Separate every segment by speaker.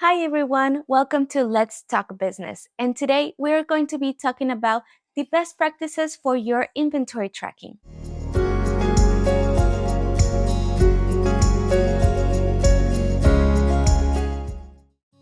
Speaker 1: Hi everyone, welcome to Let's Talk Business. And today we're going to be talking about the best practices for your inventory tracking.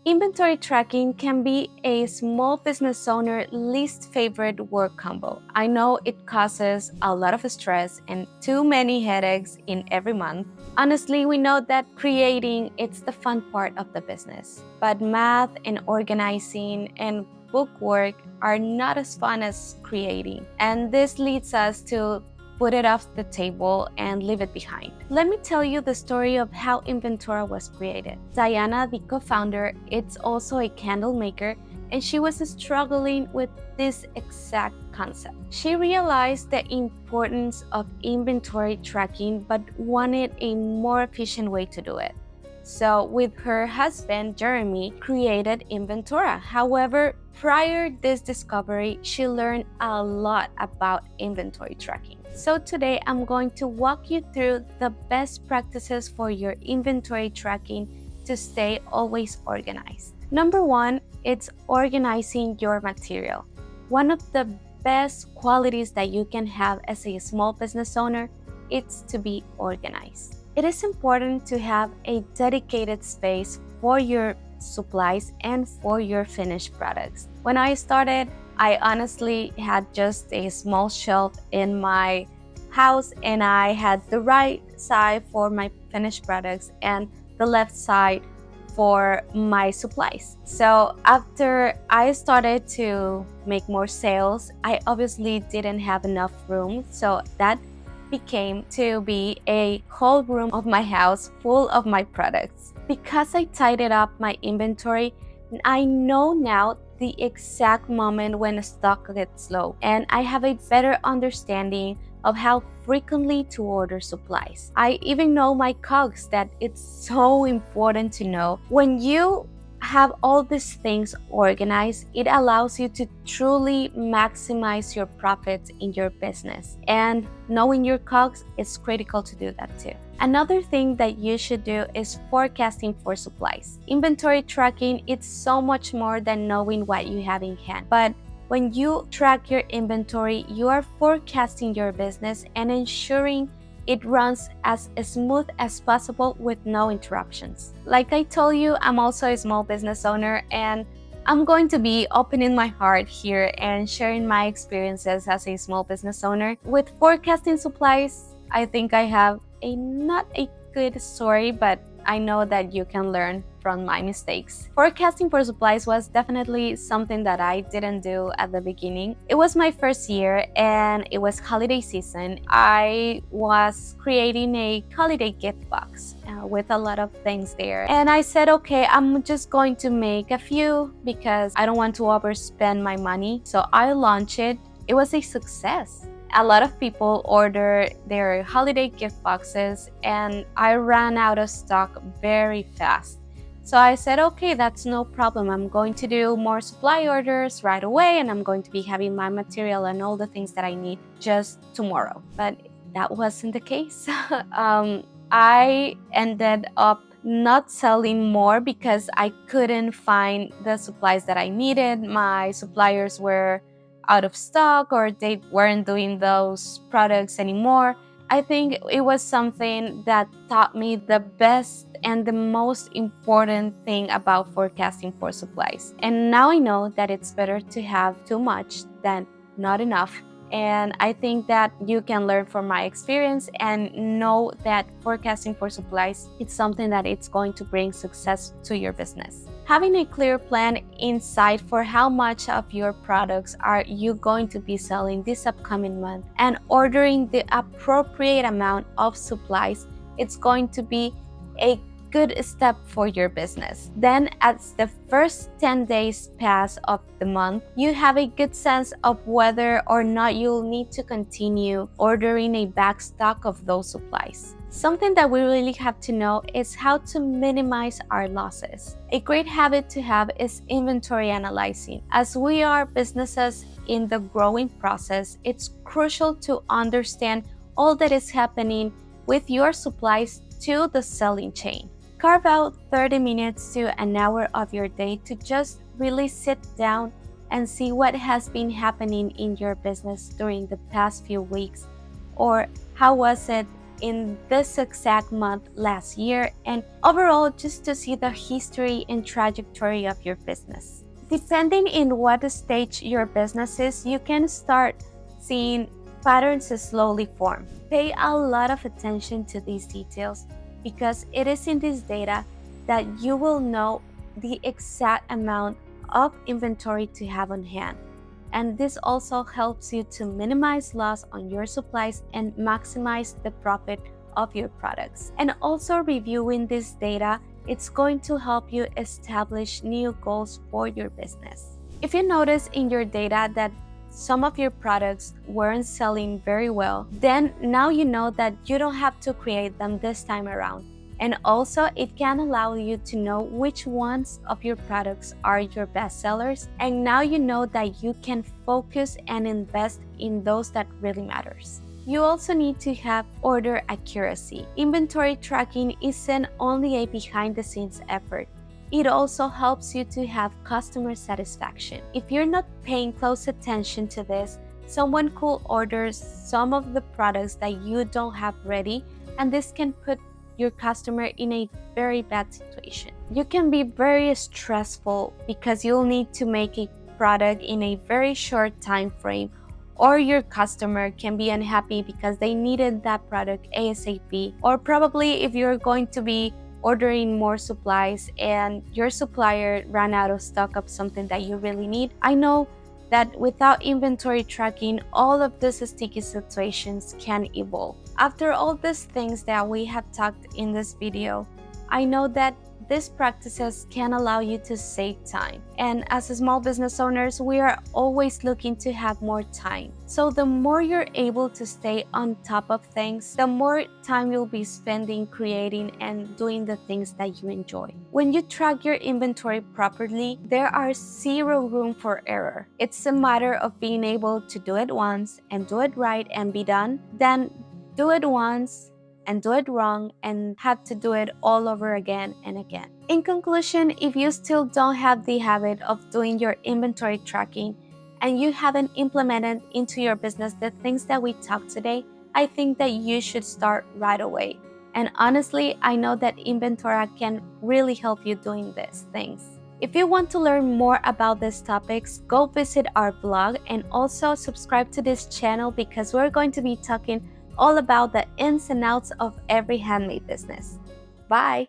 Speaker 1: Inventory tracking can be a small business owner least favorite work combo. I know it causes a lot of stress and too many headaches in every month. Honestly, we know that creating it's the fun part of the business, but math and organizing and bookwork are not as fun as creating. And this leads us to put it off the table and leave it behind. Let me tell you the story of how Inventora was created. Diana, the co-founder, is also a candle maker, and she was struggling with this exact concept. She realized the importance of inventory tracking but wanted a more efficient way to do it. So with her husband, Jeremy, created Inventora. However, prior this discovery, she learned a lot about inventory tracking. So today I'm going to walk you through the best practices for your inventory tracking to stay always organized. Number one, it's organizing your material. One of the best qualities that you can have as a small business owner is to be organized. It is important to have a dedicated space for your supplies and for your finished products. When I started, I honestly had just a small shelf in my house, and I had the right side for my finished products and the left side for my supplies. So after I started to make more sales, I obviously didn't have enough room, so that became to be a whole room of my house full of my products. Because I tidied up my inventory, I know now the exact moment when stock gets low, and I have a better understanding of how frequently to order supplies. I even know my COGS, that it's so important to know. When you have all these things organized, it allows you to truly maximize your profits in your business. And knowing your COGS is critical to do that too. Another thing that you should do is forecasting for supplies. Inventory tracking, it's so much more than knowing what you have in hand. But when you track your inventory, you are forecasting your business and ensuring it runs as smooth as possible with no interruptions. Like I told you, I'm also a small business owner, and I'm going to be opening my heart here and sharing my experiences as a small business owner. With forecasting supplies, I think I have not a good story, but I know that you can learn from my mistakes. Forecasting for supplies was definitely something that I didn't do at the beginning. It was my first year and it was holiday season. I was creating a holiday gift box with a lot of things there. And I said, okay, I'm just going to make a few because I don't want to overspend my money. So I launched it. It was a success. A lot of people order their holiday gift boxes, and I ran out of stock very fast. So I said, okay, that's no problem. I'm going to do more supply orders right away, and I'm going to be having my material and all the things that I need just tomorrow. But that wasn't the case. I ended up not selling more because I couldn't find the supplies that I needed. My suppliers were out of stock, or they weren't doing those products anymore. I think it was something that taught me the best and the most important thing about forecasting for supplies. And now I know that it's better to have too much than not enough. And I think that you can learn from my experience and know that forecasting for supplies, it's something that it's going to bring success to your business. Having a clear plan in sight for how much of your products are you going to be selling this upcoming month and ordering the appropriate amount of supplies, it's going to be a good step for your business. Then as the first 10 days pass of the month, you have a good sense of whether or not you'll need to continue ordering a back stock of those supplies. Something that we really have to know is how to minimize our losses. A great habit to have is inventory analyzing. As we are businesses in the growing process, it's crucial to understand all that is happening with your supplies to the selling chain. Carve out 30 minutes to an hour of your day to just really sit down and see what has been happening in your business during the past few weeks, or how was it in this exact month last year, and overall just to see the history and trajectory of your business. Depending in what stage your business is, you can start seeing patterns slowly form. Pay a lot of attention to these details because it is in this data that you will know the exact amount of inventory to have on hand. And this also helps you to minimize loss on your supplies and maximize the profit of your products. And also reviewing this data, it's going to help you establish new goals for your business. If you notice in your data that some of your products weren't selling very well, then now you know that you don't have to create them this time around. And also, it can allow you to know which ones of your products are your best sellers. And now you know that you can focus and invest in those that really matters. You also need to have order accuracy. Inventory tracking isn't only a behind-the-scenes effort. It also helps you to have customer satisfaction. If you're not paying close attention to this, someone could order some of the products that you don't have ready, and this can put your customer in a very bad situation. You can be very stressful because you'll need to make a product in a very short time frame, or your customer can be unhappy because they needed that product ASAP, or probably if you're going to be ordering more supplies and your supplier ran out of stock of something that you really need. I know that without inventory tracking, all of these sticky situations can evolve. After all these things that we have talked in this video, I know that these practices can allow you to save time. And as small business owners, we are always looking to have more time. So the more you're able to stay on top of things, the more time you'll be spending creating and doing the things that you enjoy. When you track your inventory properly, there are zero room for error. It's a matter of being able to do it once and do it right and be done, then do it once and do it wrong and have to do it all over again and again. In conclusion, if you still don't have the habit of doing your inventory tracking and you haven't implemented into your business the things that we talked today, I think that you should start right away. And honestly, I know that Inventora can really help you doing these things. If you want to learn more about these topics, go visit our blog and also subscribe to this channel because we're going to be talking all about the ins and outs of every handmade business. Bye!